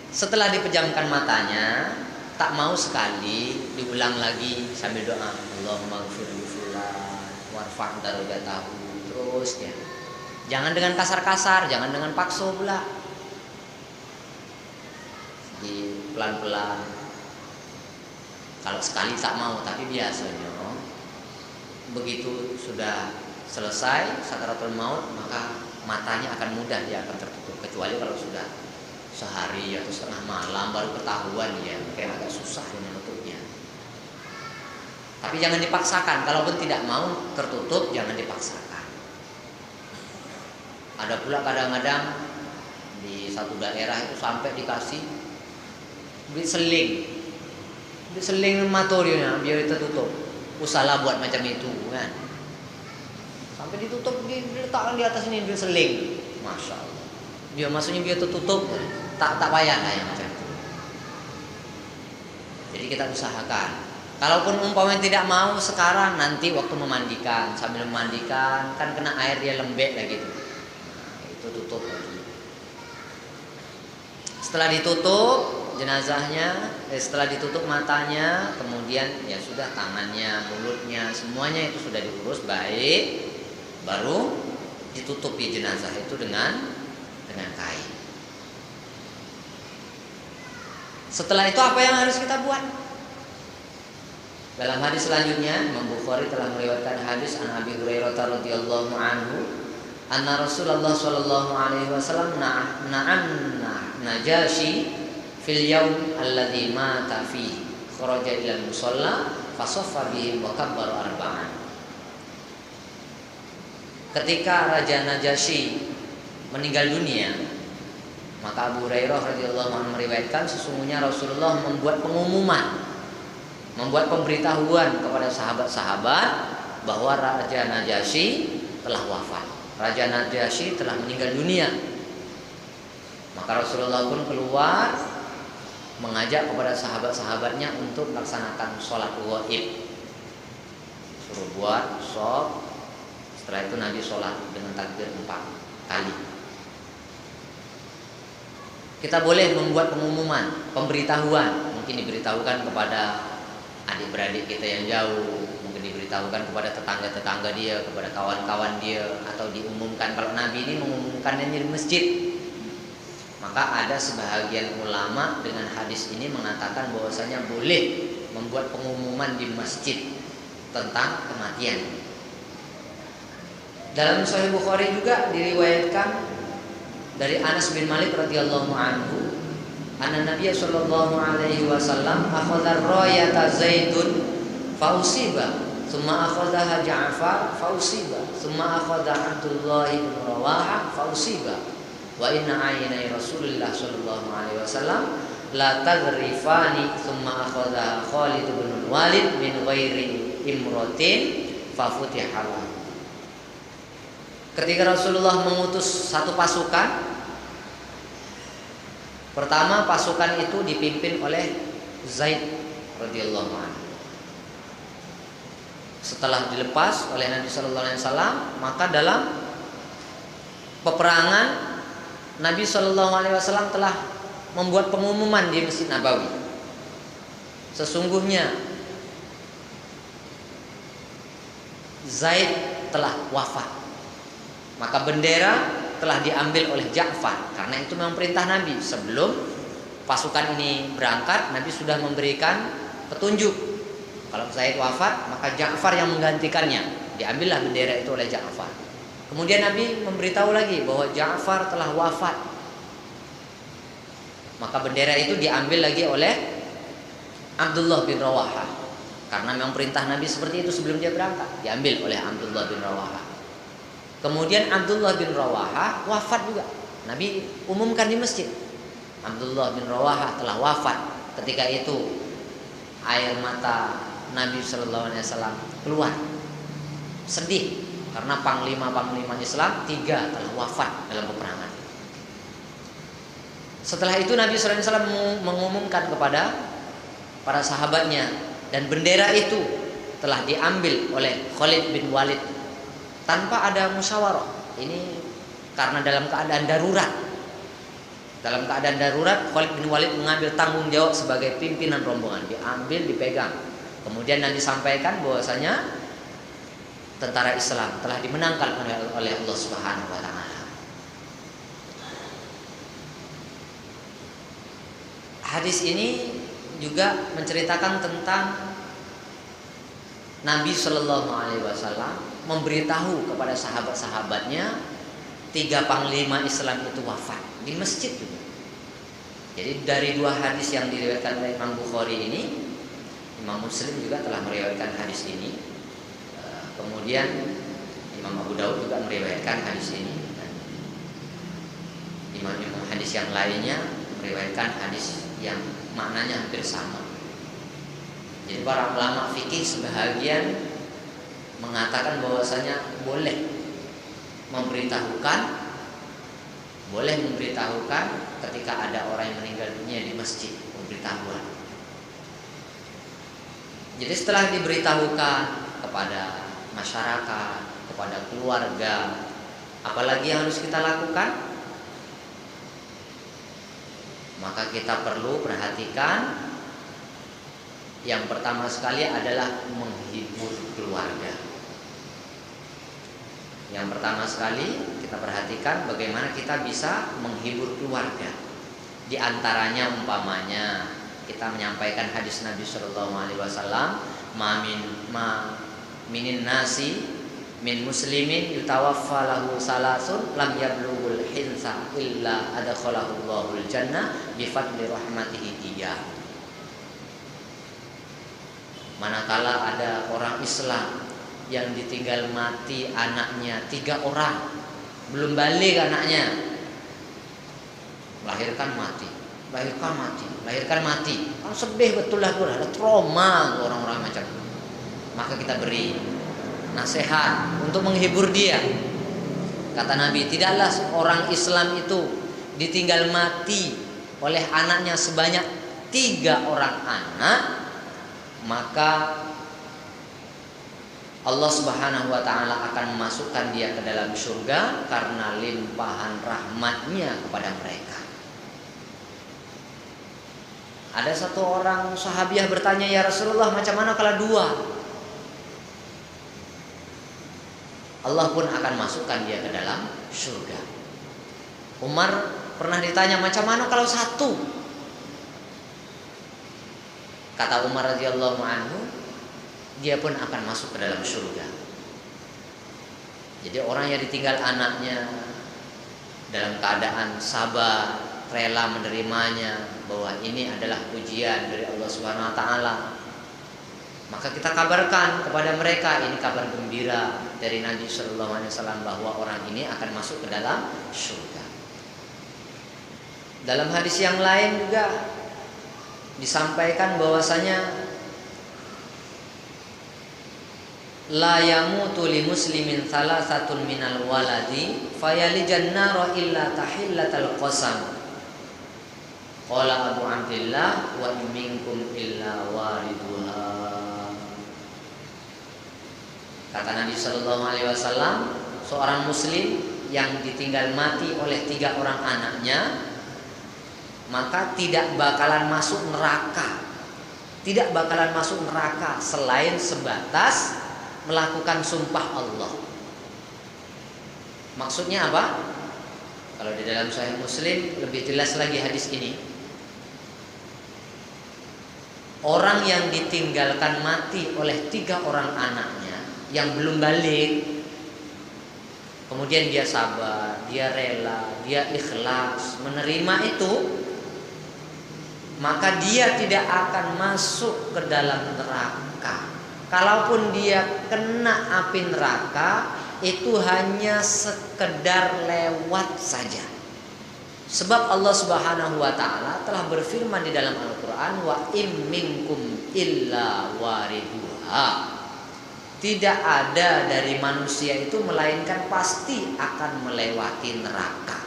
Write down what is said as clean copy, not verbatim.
Setelah dipejamkan matanya, tak mau sekali diulang lagi sambil doa, Allahumma ghfir li fulan warfa' darajatahu. Terus ya. Jangan dengan kasar-kasar, jangan dengan paksa pula. Di pelan-pelan. Kalau sekali tak mau, tapi biasanya begitu sudah selesai sakaratul maut, maka matanya akan mudah dia akan tertutup, kecuali kalau sudah sehari atau setengah malam baru ketahuan ya, kayak agak susah menutupnya. Tapi jangan dipaksakan, kalaupun tidak mau tertutup jangan dipaksakan. Ada pula kadang-kadang di satu daerah itu sampai dikasih duit seling matorinya biar tertutup. Usahalah buat macam itu kan. Sampai ditutup, diletakkan di atas ini duit seling. Masya Allah. Dia maksudnya biar tertutup, tak payah lah yang macam itu. Jadi kita usahakan. Kalaupun umpamanya tidak mau sekarang, nanti waktu memandikan, sambil memandikan kan kena air dia lembek lagi gitu. Nah, itu tutup lagi. Setelah ditutup jenazahnya, setelah ditutup matanya, kemudian ya sudah tangannya, mulutnya, semuanya itu sudah diurus baik, baru ditutupi jenazah itu dengan kain. Setelah itu apa yang harus kita buat? Dalam hadis selanjutnya, Imam Bukhari telah meriwayatkan hadis an Abi Hurairah radhiyallahu anhu, anna Rasulullah sallallahu alaihi wasallam na'an Najashi fil yaum alladzi mata fihi, kharaja ila musalla fasaffa bihim wa kabbara arba'an. Ketika Raja Najasyi meninggal dunia, maka Abu Hurairah radhiyallahu anhu meriwayatkan sesungguhnya Rasulullah membuat pengumuman, membuat pemberitahuan kepada sahabat-sahabat bahwa Raja Najasyi telah wafat. Raja Najasyi telah meninggal dunia. Maka Rasulullah pun keluar mengajak kepada sahabat-sahabatnya untuk melaksanakan sholat ghaib. Suruh buat shop. Setelah itu Nabi sholat dengan takbir 4 kali. Kita boleh membuat pengumuman, pemberitahuan. Mungkin diberitahukan kepada adik-beradik kita yang jauh, mungkin diberitahukan kepada tetangga-tetangga dia, kepada kawan-kawan dia, atau diumumkan. Kalau Nabi ini mengumumkannya di masjid, maka ada sebahagian ulama dengan hadis ini mengatakan bahwasanya boleh membuat pengumuman di masjid tentang kematian. Dalam Sahih Bukhari juga diriwayatkan dari Anas bin Malik radhiyallahu anhu, anna Nabiy sallallahu alaihi wasallam akhadha rayata Zaidun fausiba, thumma akhadha Ja'far fausiba, thumma akhadha Abdullah bin Rawaha fausiba, wa inna aynai Rasulullah sallallahu alaihi wasallam la taghrifani, thumma akhadha Khalid bin Walid min ghairi imratin fafutiha lahu. Ketika Rasulullah mengutus satu pasukan, pertama pasukan itu dipimpin oleh Zaid radhiyallahu anhu. Setelah dilepas oleh Nabi sallallahu alaihi wasallam, maka dalam peperangan Nabi sallallahu alaihi wasallam telah membuat pengumuman di Masjid Nabawi. Sesungguhnya Zaid telah wafat. Maka bendera telah diambil oleh Ja'far, karena itu memang perintah Nabi. Sebelum pasukan ini berangkat, Nabi sudah memberikan petunjuk. Kalau Zaid wafat, maka Ja'far yang menggantikannya. Diambillah bendera itu oleh Ja'far. Kemudian Nabi memberitahu lagi bahwa Ja'far telah wafat. Maka bendera itu diambil lagi oleh Abdullah bin Rawaha, karena memang perintah Nabi seperti itu sebelum dia berangkat. Diambil oleh Abdullah bin Rawaha. Kemudian Abdullah bin Rawaha wafat juga. Nabi umumkan di masjid, Abdullah bin Rawaha telah wafat. Ketika itu air mata Nabi sallallahu alaihi wasallam keluar. Sedih karena panglima-panglima Islam 3 telah wafat dalam peperangan. Setelah itu Nabi sallallahu alaihi wasallam mengumumkan kepada para sahabatnya, dan bendera itu telah diambil oleh Khalid bin Walid tanpa ada musyawarah. Ini karena dalam keadaan darurat. Dalam keadaan darurat, Khalid bin Walid mengambil tanggung jawab sebagai pimpinan rombongan, diambil, dipegang. Kemudian nanti disampaikan bahwasanya tentara Islam telah dimenangkan oleh Allah Subhanahu wa taala. Hadis ini juga menceritakan tentang Nabi Shallallahu alaihi wasallam memberitahu kepada sahabat-sahabatnya 3 panglima Islam itu wafat di masjid juga. Jadi dari 2 hadis yang diriwayatkan oleh Imam Bukhari ini, Imam Muslim juga telah meriwayatkan hadis ini. Kemudian Imam Abu Daud juga meriwayatkan hadis ini. Imam-imam hadis yang lainnya meriwayatkan hadis yang maknanya hampir sama. Jadi para ulama fikih sebahagian mengatakan bahwasanya boleh memberitahukan ketika ada orang yang meninggal dunia di masjid, pemberitahuan. Jadi setelah diberitahukan kepada masyarakat, kepada keluarga, apalagi yang harus kita lakukan? Maka kita perlu perhatikan, yang pertama sekali adalah menghibur keluarga. Yang pertama sekali kita perhatikan bagaimana kita bisa menghibur keluarga. Di antaranya umpamanya kita menyampaikan hadis Nabi Shallallahu alaihi wasallam, minin nasi min muslimin yutawaffa lahu salasun lam yablughul hinsa illa adkhalahu Allahul jannah bi fadli rahmatihi iyyah. Manakala ada orang Islam yang ditinggal mati anaknya 3 orang, belum balik anaknya, melahirkan mati, kan sedih betul lah, ada trauma orang-orang macam itu. Maka kita beri nasihat untuk menghibur dia. Kata Nabi, tidaklah orang Islam itu ditinggal mati oleh anaknya sebanyak 3 orang anak, maka Allah Subhanahu wa taala akan memasukkan dia ke dalam surga karena limpahan rahmatnya kepada mereka. Ada satu orang sahabiah bertanya, ya Rasulullah, macam mana kalau 2? Allah pun akan masukkan dia ke dalam surga. Umar pernah ditanya, macam mana kalau 1? Kata Umar radhiyallahu anhu, dia pun akan masuk ke dalam surga. Jadi orang yang ditinggal anaknya dalam keadaan sabar, rela menerimanya, bahwa ini adalah ujian dari Allah Subhanahu wa taala, maka kita kabarkan kepada mereka, ini kabar gembira dari Nabi Shallallahu alaihi wasallam bahwa orang ini akan masuk ke dalam surga. Dalam hadis yang lain juga disampaikan bahwasanya la yamutu li muslimin salasatun minal waladi fayalijan nara illa tahillatal qasam. Qala Abu Abdillah wa minkum illa wariduha. Kata Nabi Sallallahu alaihi wasallam, seorang muslim yang ditinggal mati oleh 3 orang anaknya, maka tidak bakalan masuk neraka. Tidak bakalan masuk neraka selain sebatas melakukan sumpah Allah. Maksudnya apa? Kalau di dalam Sahih Muslim lebih jelas lagi hadis ini. Orang yang ditinggalkan mati oleh 3 orang anaknya yang belum balik, kemudian dia sabar, dia rela, dia ikhlas menerima itu, maka dia tidak akan masuk ke dalam neraka. Kalaupun dia kena api neraka, itu hanya sekedar lewat saja. Sebab Allah Subhanahu wa taala telah berfirman di dalam Al-Qur'an, wa im minkum illa wariduha. Tidak ada dari manusia itu melainkan pasti akan melewati neraka.